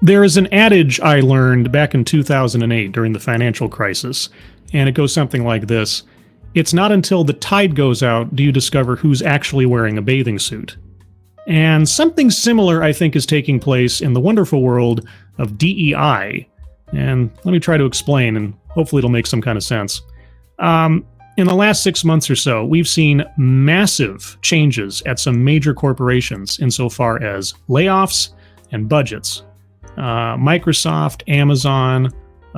There is an adage I learned back in 2008 during the financial crisis, and it goes something like this. It's not until the tide goes out do you discover who's actually wearing a bathing suit. And something similar, I think, is taking place in the wonderful world of DEI. And let me try to explain, and hopefully it'll make some kind of sense. In the last 6 months or so, we've seen massive changes at some major corporations insofar as layoffs and budgets. Microsoft, Amazon,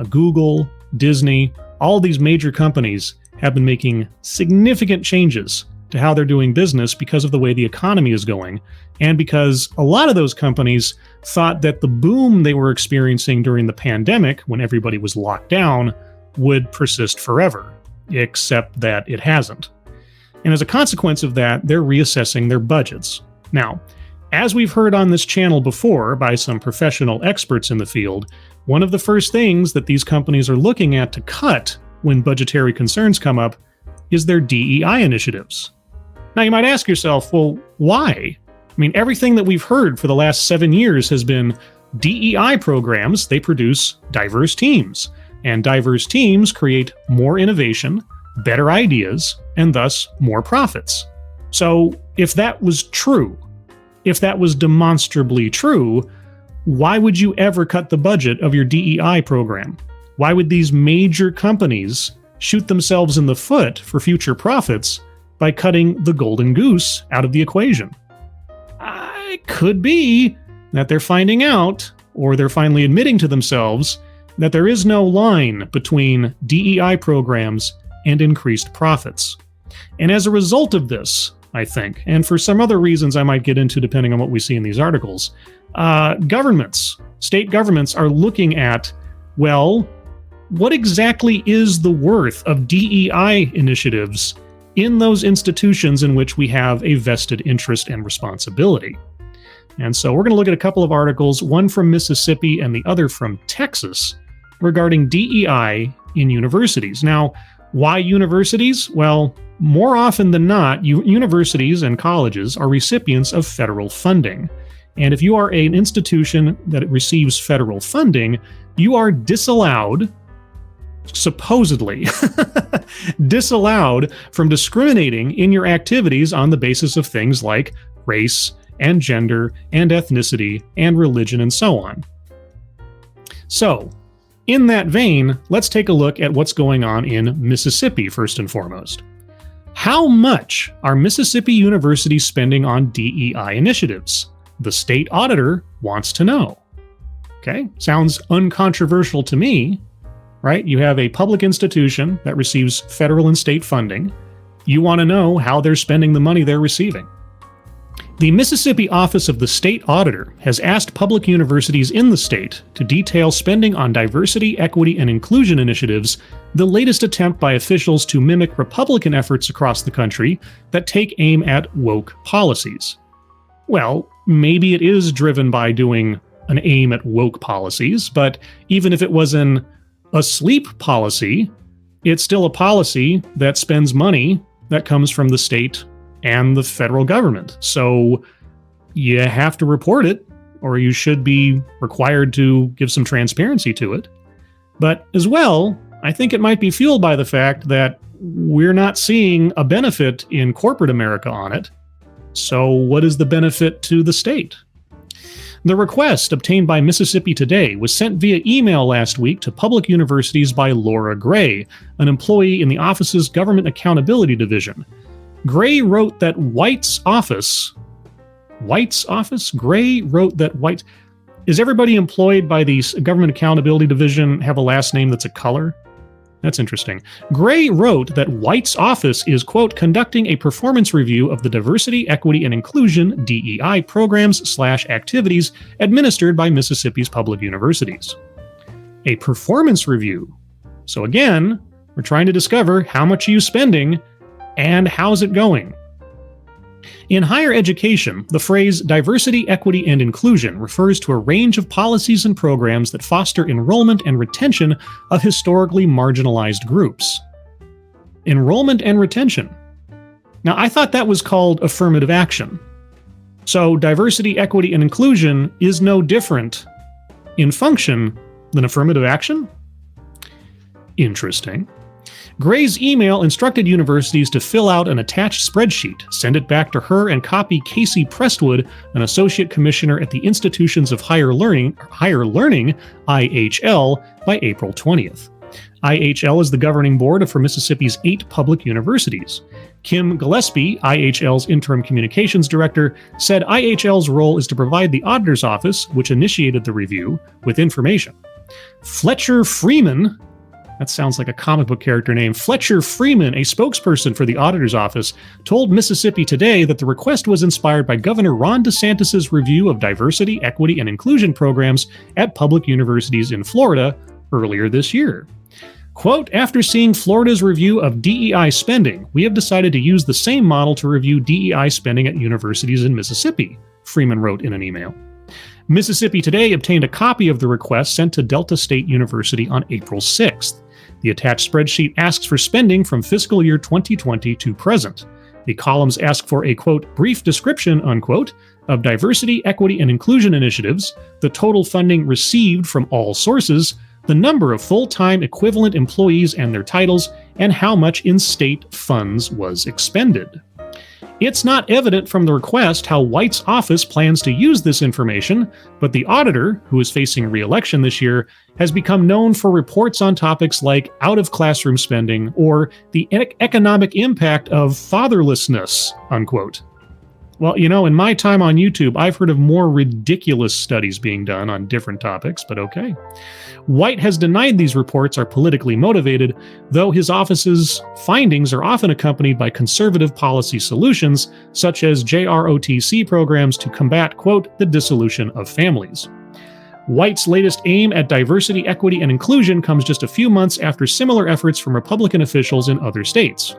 Google, Disney, all these major companies have been making significant changes to how they're doing business because of the way the economy is going, and because a lot of those companies thought that the boom they were experiencing during the pandemic, when everybody was locked down, would persist forever, except that it hasn't. And as a consequence of that, they're reassessing their budgets. Now, as we've heard on this channel before by some professional experts in the field, one of the first things that these companies are looking at to cut when budgetary concerns come up is their DEI initiatives. Now, you might ask yourself, well, why? I mean, everything that we've heard for the last 7 years has been DEI programs. They produce diverse teams, and diverse teams create more innovation, better ideas, and thus more profits. So if that was true, if that was demonstrably true, why would you ever cut the budget of your DEI program? Why would these major companies shoot themselves in the foot for future profits by cutting the golden goose out of the equation? It could be that they're finding out, or they're finally admitting to themselves, that there is no line between DEI programs and increased profits. And as a result of this, I think, and for some other reasons I might get into depending on what we see in these articles, governments, state governments are looking at, well, what exactly is the worth of DEI initiatives in those institutions in which we have a vested interest and responsibility? And so we're going to look at a couple of articles, one from Mississippi and the other from Texas, regarding DEI in universities. Now, why universities? Well, more often than not, universities and colleges are recipients of federal funding. And if you are an institution that receives federal funding, you are disallowed, supposedly, disallowed from discriminating in your activities on the basis of things like race and gender and ethnicity and religion and so on. So, in that vein, let's take a look at what's going on in Mississippi first and foremost. How much are Mississippi universities spending on DEI initiatives? The state auditor wants to know. Okay, sounds uncontroversial to me, right? You have a public institution that receives federal and state funding. You want to know how they're spending the money they're receiving. The Mississippi Office of the State Auditor has asked public universities in the state to detail spending on diversity, equity, and inclusion initiatives, the latest attempt by officials to mimic Republican efforts across the country that take aim at woke policies. Well, maybe it is driven by doing an aim at woke policies, but even if it was an asleep policy, it's still a policy that spends money that comes from the state and the federal government. So you have to report it, or you should be required to give some transparency to it. But as well, I think it might be fueled by the fact that we're not seeing a benefit in corporate America on it. So what is the benefit to the state? The request obtained by Mississippi Today was sent via email last week to public universities by Laura Gray, an employee in the office's Government Accountability Division. Gray wrote that White's office? Gray wrote that White... Is everybody employed by the Government Accountability Division have a last name that's a color? That's interesting. Gray wrote that White's office is, quote, conducting a performance review of the diversity, equity, and inclusion DEI programs/activities administered by Mississippi's public universities. A performance review. So again, we're trying to discover how much are you spending and how's it going. In higher education, the phrase diversity, equity, and inclusion refers to a range of policies and programs that foster enrollment and retention of historically marginalized groups. Enrollment and retention. Now, I thought that was called affirmative action. So diversity, equity, and inclusion is no different in function than affirmative action? Interesting. Gray's email instructed universities to fill out an attached spreadsheet, send it back to her, and copy Casey Prestwood, an associate commissioner at the Institutions of Higher Learning, IHL, by April 20th. IHL is the governing board for Mississippi's 8 public universities. Kim Gillespie, IHL's interim communications director, said IHL's role is to provide the auditor's office, which initiated the review, with information. Fletcher Freeman, that sounds like a comic book character name. Fletcher Freeman, a spokesperson for the auditor's office, told Mississippi Today that the request was inspired by Governor Ron DeSantis' review of diversity, equity, and inclusion programs at public universities in Florida earlier this year. Quote, after seeing Florida's review of DEI spending, we have decided to use the same model to review DEI spending at universities in Mississippi, Freeman wrote in an email. Mississippi Today obtained a copy of the request sent to Delta State University on April 6th. The attached spreadsheet asks for spending from fiscal year 2020 to present. The columns ask for a, quote, brief description, unquote, of diversity, equity, and inclusion initiatives, the total funding received from all sources, the number of full-time equivalent employees and their titles, and how much in state funds was expended. It's not evident from the request how White's office plans to use this information, but the auditor, who is facing re-election this year, has become known for reports on topics like out-of-classroom spending or the economic impact of fatherlessness, unquote. Well, you know, in my time on YouTube, I've heard of more ridiculous studies being done on different topics, but okay. White has denied these reports are politically motivated, though his office's findings are often accompanied by conservative policy solutions, such as JROTC programs to combat, quote, the dissolution of families. White's latest aim at diversity, equity, and inclusion comes just a few months after similar efforts from Republican officials in other states,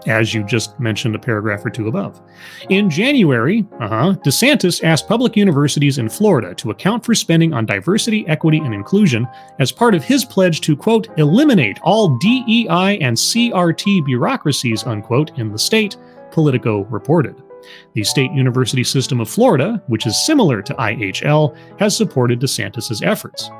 as you just mentioned a paragraph or two above. In January, DeSantis asked public universities in Florida to account for spending on diversity, equity, and inclusion as part of his pledge to, quote, eliminate all DEI and CRT bureaucracies, unquote, in the state, Politico reported. The state university system of Florida, which is similar to IHL, has supported DeSantis' efforts.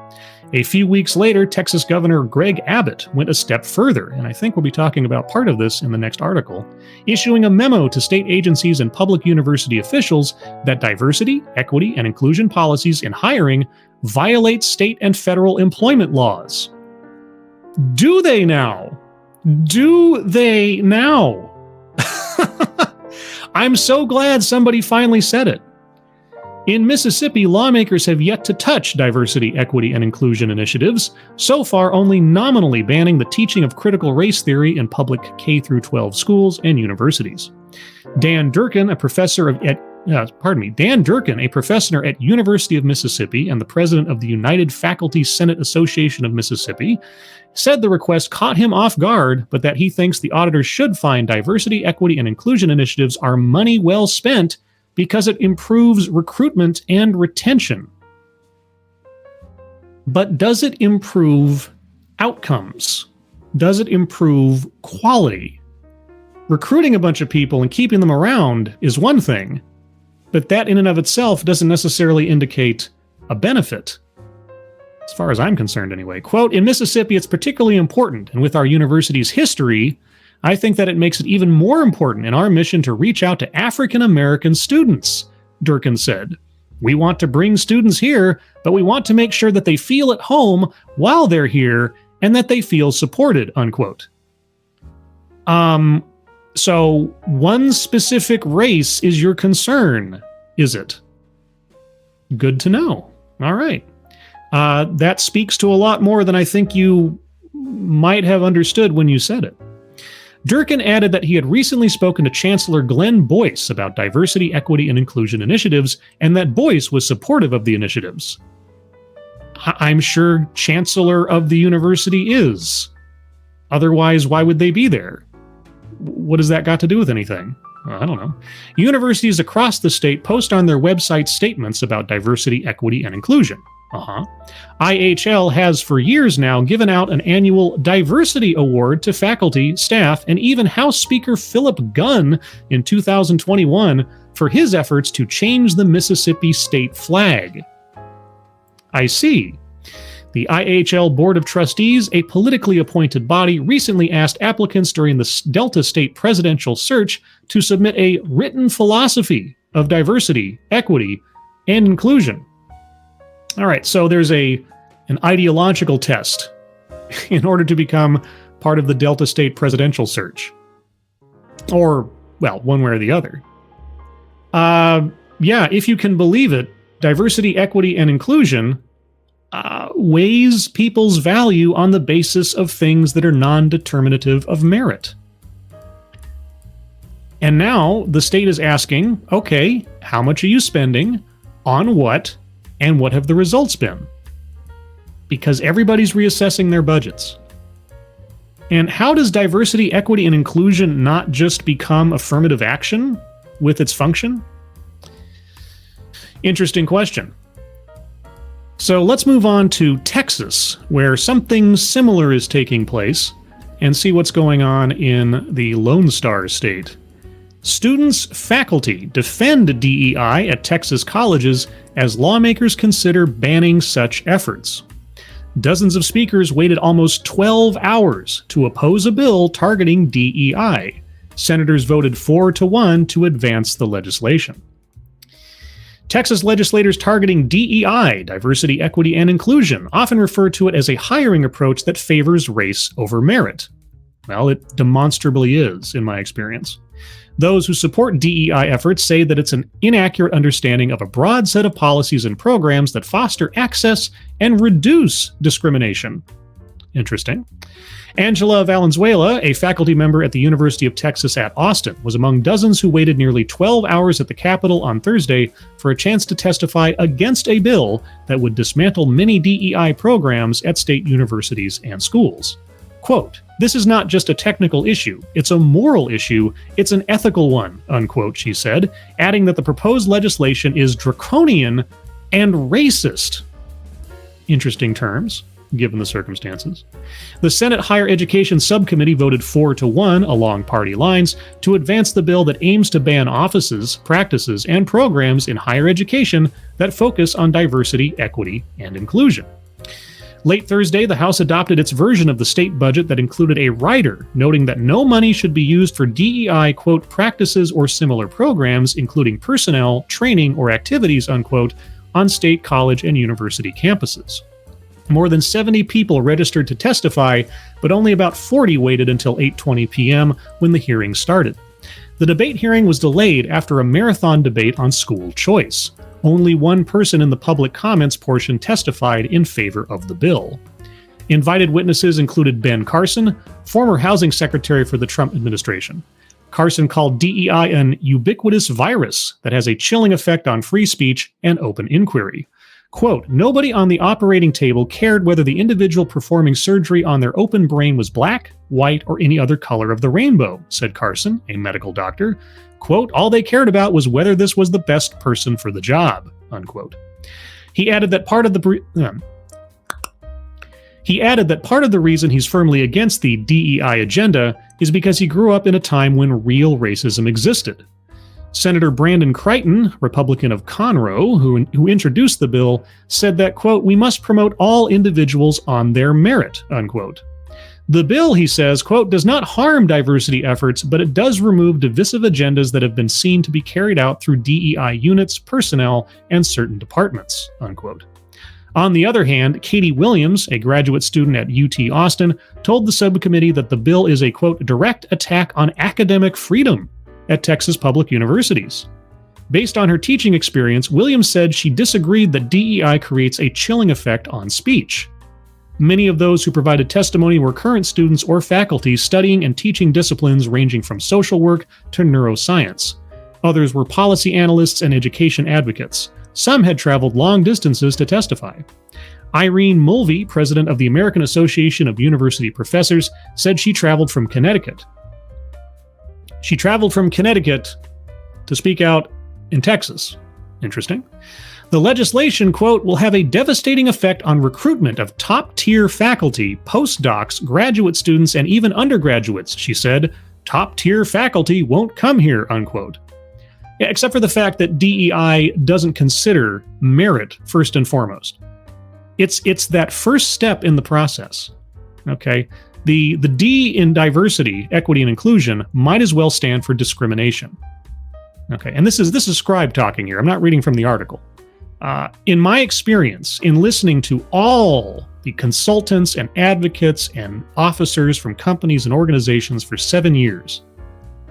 A few weeks later, Texas Governor Greg Abbott went a step further, and I think we'll be talking about part of this in the next article, issuing a memo to state agencies and public university officials that diversity, equity, and inclusion policies in hiring violate state and federal employment laws. Do they now? Do they now? I'm so glad somebody finally said it. In Mississippi, lawmakers have yet to touch diversity, equity, and inclusion initiatives, so far only nominally banning the teaching of critical race theory in public K-12 schools and universities. Dan Durkin, a professor at University of Mississippi and the president of the United Faculty Senate Association of Mississippi, said the request caught him off guard, but that he thinks the auditors should find diversity, equity, and inclusion initiatives are money well spent because it improves recruitment and retention. But does it improve outcomes? Does it improve quality? Recruiting a bunch of people and keeping them around is one thing, but that in and of itself doesn't necessarily indicate a benefit. As far as I'm concerned anyway. Quote, in Mississippi, it's particularly important, and with our university's history, I think that it makes it even more important in our mission to reach out to African American students, Durkin said. We want to bring students here, but we want to make sure that they feel at home while they're here and that they feel supported, unquote. So one specific race is your concern, is it? Good to know. All right. That speaks to a lot more than I think you might have understood when you said it. Durkin added that he had recently spoken to Chancellor Glenn Boyce about diversity, equity, and inclusion initiatives, and that Boyce was supportive of the initiatives. I'm sure Chancellor of the university is. Otherwise, why would they be there? What has that got to do with anything? I don't know. Universities across the state post on their website statements about diversity, equity, and inclusion. IHL has for years now given out an annual diversity award to faculty, staff, and even House Speaker Philip Gunn in 2021 for his efforts to change the Mississippi state flag. I see. The IHL Board of Trustees, a politically appointed body, recently asked applicants during the Delta State presidential search to submit a written philosophy of diversity, equity, and inclusion. All right, so there's an ideological test in order to become part of the Delta State presidential search. Or, well, one way or the other. Yeah, if you can believe it, diversity, equity, and inclusion weighs people's value on the basis of things that are non-determinative of merit. And now the state is asking, okay, how much are you spending, on what, and what have the results been? Because everybody's reassessing their budgets. And how does diversity, equity, and inclusion not just become affirmative action with its function? Interesting question. So let's move on to Texas, where something similar is taking place, and see what's going on in the Lone Star State. Students, faculty defend DEI at Texas colleges as lawmakers consider banning such efforts. Dozens of speakers waited almost 12 hours to oppose a bill targeting DEI. Senators voted 4-1 to advance the legislation. Texas legislators targeting DEI, diversity, equity, and inclusion, often refer to it as a hiring approach that favors race over merit. Well, it demonstrably is, in my experience. Those who support DEI efforts say that it's an inaccurate understanding of a broad set of policies and programs that foster access and reduce discrimination. Interesting. Angela Valenzuela, a faculty member at the University of Texas at Austin, was among dozens who waited nearly 12 hours at the Capitol on Thursday for a chance to testify against a bill that would dismantle many DEI programs at state universities and schools. Quote, "This is not just a technical issue, it's a moral issue, it's an ethical one," unquote, she said, adding that the proposed legislation is draconian and racist. Interesting terms, given the circumstances. The Senate Higher Education Subcommittee voted 4-1 along party lines to advance the bill that aims to ban offices, practices, and programs in higher education that focus on diversity, equity, and inclusion. Late Thursday, the House adopted its version of the state budget that included a rider noting that no money should be used for DEI, quote, practices or similar programs, including personnel, training, or activities, unquote, on state college and university campuses. More than 70 people registered to testify, but only about 40 waited until 8:20 p.m. when the hearing started. The debate hearing was delayed after a marathon debate on school choice. Only one person in the public comments portion testified in favor of the bill. Invited witnesses included Ben Carson, former housing secretary for the Trump administration. Carson called DEI an ubiquitous virus that has a chilling effect on free speech and open inquiry. Quote, "Nobody on the operating table cared whether the individual performing surgery on their open brain was black, white, or any other color of the rainbow," said Carson, a medical doctor. Quote, "All they cared about was whether this was the best person for the job," unquote. He added that part of the reason he's firmly against the DEI agenda is because he grew up in a time when real racism existed. Senator Brandon Crichton, Republican of Conroe, who introduced the bill, said that, quote, "We must promote all individuals on their merit," unquote. The bill, he says, quote, "does not harm diversity efforts, but it does remove divisive agendas that have been seen to be carried out through DEI units, personnel, and certain departments," unquote. On the other hand, Katie Williams, a graduate student at UT Austin, told the subcommittee that the bill is a, quote, "direct attack on academic freedom at Texas public universities." Based on her teaching experience, Williams said she disagreed that DEI creates a chilling effect on speech. Many of those who provided testimony were current students or faculty studying and teaching disciplines ranging from social work to neuroscience. Others were policy analysts and education advocates. Some had traveled long distances to testify. Irene Mulvey, president of the American Association of University Professors, said she traveled from Connecticut. She traveled from Connecticut to speak out in Texas. Interesting. The legislation, quote, "will have a devastating effect on recruitment of top-tier faculty, postdocs, graduate students, and even undergraduates," she said. "Top-tier faculty won't come here," unquote. Yeah, except for the fact that DEI doesn't consider merit first and foremost. It's that first step in the process. Okay. The D in diversity, equity, and inclusion might as well stand for discrimination. Okay. And this is Scribe talking here. I'm not reading from the article. In my experience, in listening to all the consultants and advocates and officers from companies and organizations for 7 years,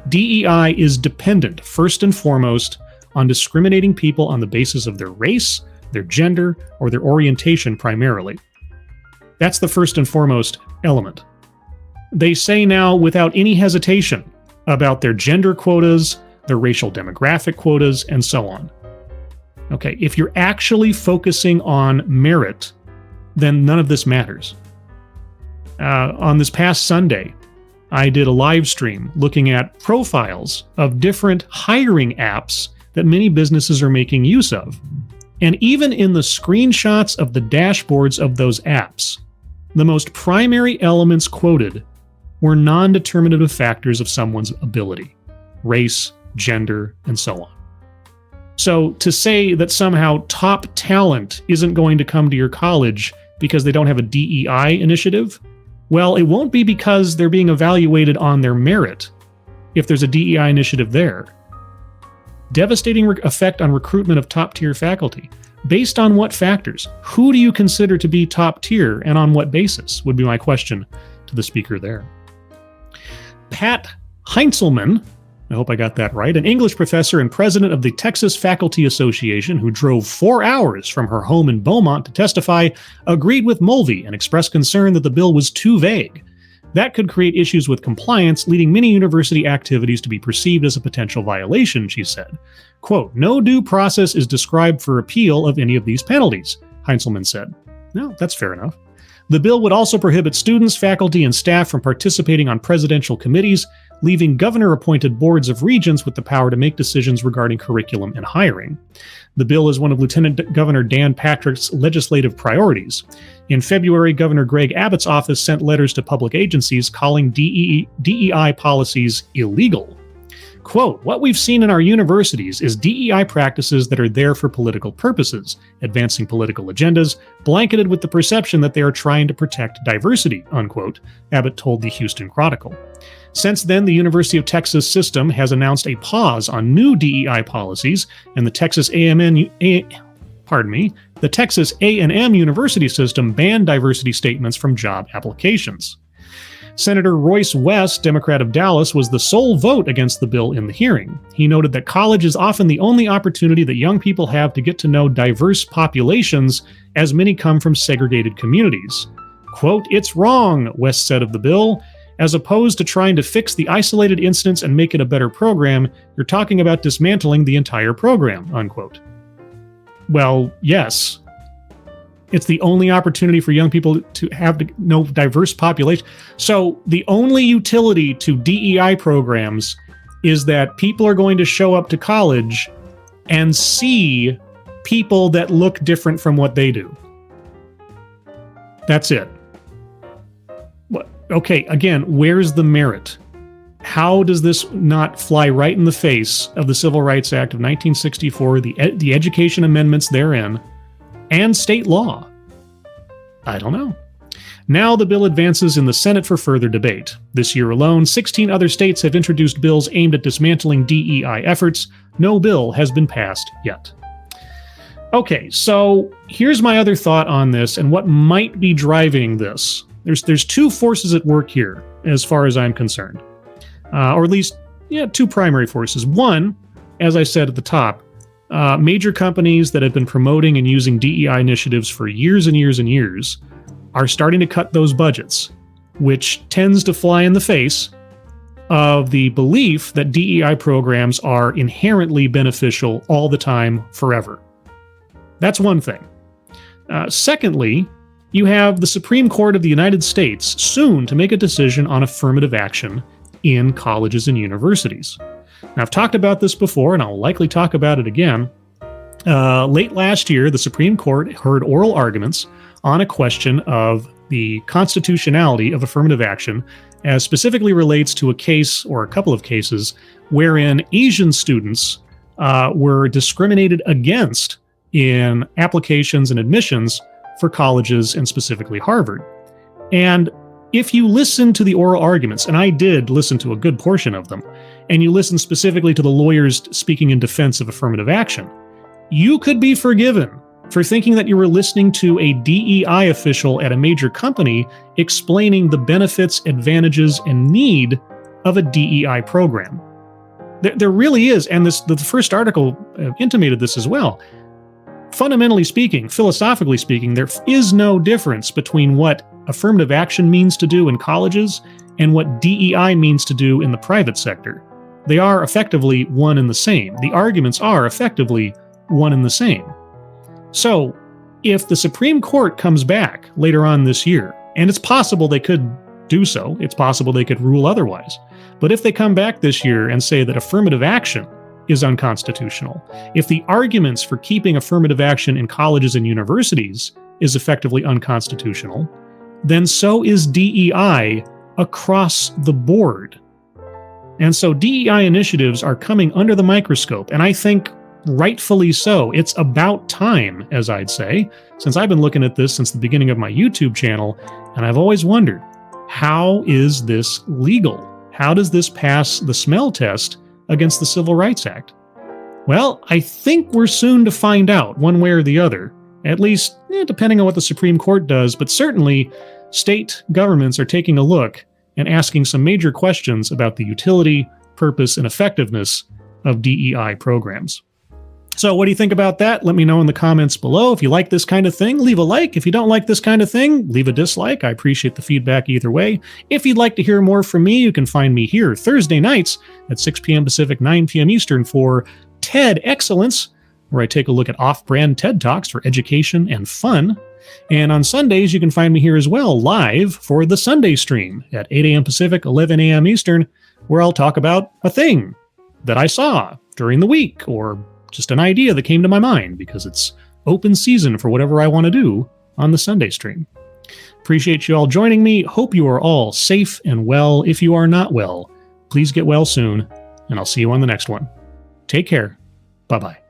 DEI is dependent, first and foremost, on discriminating people on the basis of their race, their gender, or their orientation primarily. That's the first and foremost element. They say now without any hesitation about their gender quotas, their racial demographic quotas, and so on. Okay, if you're actually focusing on merit, then none of this matters. On this past Sunday, I did a live stream looking at profiles of different hiring apps that many businesses are making use of. And even in the screenshots of the dashboards of those apps, the most primary elements quoted were non-determinative factors of someone's ability, race, gender, and so on. So to say that somehow top talent isn't going to come to your college because they don't have a DEI initiative, well, it won't be because they're being evaluated on their merit if there's a DEI initiative there. Devastating effect on recruitment of top-tier faculty. Based on what factors? Who do you consider to be top tier, and on what basis, would be my question to the speaker there. Pat Heinzelman, I hope I got that right, an English professor and president of the Texas Faculty Association who drove 4 hours from her home in Beaumont to testify, agreed with Mulvey and expressed concern that the bill was too vague. That could create issues with compliance, leading many university activities to be perceived as a potential violation, she said. Quote, no due process is described for appeal of any of these penalties, Heinzelman said. No, that's fair enough. The bill would also prohibit students, faculty, and staff from participating on presidential committees, leaving governor-appointed boards of regents with the power to make decisions regarding curriculum and hiring. The bill is one of Lieutenant Governor Dan Patrick's legislative priorities. In February, Governor Greg Abbott's office sent letters to public agencies calling DEI policies illegal. Quote, what we've seen in our universities is DEI practices that are there for political purposes, advancing political agendas, blanketed with the perception that they are trying to protect diversity, unquote, Abbott told the Houston Chronicle. Since then, the University of Texas system has announced a pause on new DEI policies, and the Texas A&M University system banned diversity statements from job applications. Senator Royce West, Democrat of Dallas, was the sole vote against the bill in the hearing. He noted that college is often the only opportunity that young people have to get to know diverse populations, as many come from segregated communities. Quote, it's wrong, West said of the bill. As opposed to trying to fix the isolated incidents and make it a better program, you're talking about dismantling the entire program, unquote. Well, yes. It's the only opportunity for young people to have to know diverse population. So the only utility to DEI programs is that people are going to show up to college and see people that look different from what they do. That's it. Okay, again, where's the merit? How does this not fly right in the face of the Civil Rights Act of 1964, the education amendments therein, and state law? I don't know. Now the bill advances in the Senate for further debate. This year alone, 16 other states have introduced bills aimed at dismantling DEI efforts. No bill has been passed yet. Okay, so here's my other thought on this and what might be driving this. There's two forces at work here, as far as I'm concerned. Or at least, two primary forces. One, as I said at the top, major companies that have been promoting and using DEI initiatives for years and years and years are starting to cut those budgets, which tends to fly in the face of the belief that DEI programs are inherently beneficial all the time, forever. That's one thing. Secondly, you have the Supreme Court of the United States soon to make a decision on affirmative action in colleges and universities. Now, I've talked about this before, and I'll likely talk about it again. Late last year, the Supreme Court heard oral arguments on a question of the constitutionality of affirmative action, as specifically relates to a case or a couple of cases wherein Asian students were discriminated against in applications and admissions for colleges and specifically Harvard. And if you listen to the oral arguments, and I did listen to a good portion of them, and you listen specifically to the lawyers speaking in defense of affirmative action, you could be forgiven for thinking that you were listening to a DEI official at a major company explaining the benefits, advantages, and need of a DEI program. There really is, and the first article intimated this as well. Fundamentally speaking, philosophically speaking, there is no difference between what affirmative action means to do in colleges and what DEI means to do in the private sector. They are effectively one and the same. The arguments are effectively one and the same. So, if the Supreme Court comes back later on this year, and it's possible they could do so, it's possible they could rule otherwise, but if they come back this year and say that affirmative action is unconstitutional, if the arguments for keeping affirmative action in colleges and universities is effectively unconstitutional, then so is DEI across the board. And so DEI initiatives are coming under the microscope, and I think rightfully so. It's about time, as I'd say, since I've been looking at this since the beginning of my YouTube channel, and I've always wondered, how is this legal? How does this pass the smell test against the Civil Rights Act? Well, I think we're soon to find out one way or the other, at least depending on what the Supreme Court does, but certainly state governments are taking a look and asking some major questions about the utility, purpose, and effectiveness of DEI programs. So what do you think about that? Let me know in the comments below. If you like this kind of thing, leave a like. If you don't like this kind of thing, leave a dislike. I appreciate the feedback either way. If you'd like to hear more from me, you can find me here Thursday nights at 6 p.m. Pacific, 9 p.m. Eastern for TED Excellence, where I take a look at off-brand TED Talks for education and fun. And on Sundays, you can find me here as well, live for the Sunday stream at 8 a.m. Pacific, 11 a.m. Eastern, where I'll talk about a thing that I saw during the week or just an idea that came to my mind, because it's open season for whatever I want to do on the Sunday stream. Appreciate you all joining me. Hope you are all safe and well. If you are not well, please get well soon, and I'll see you on the next one. Take care. Bye-bye.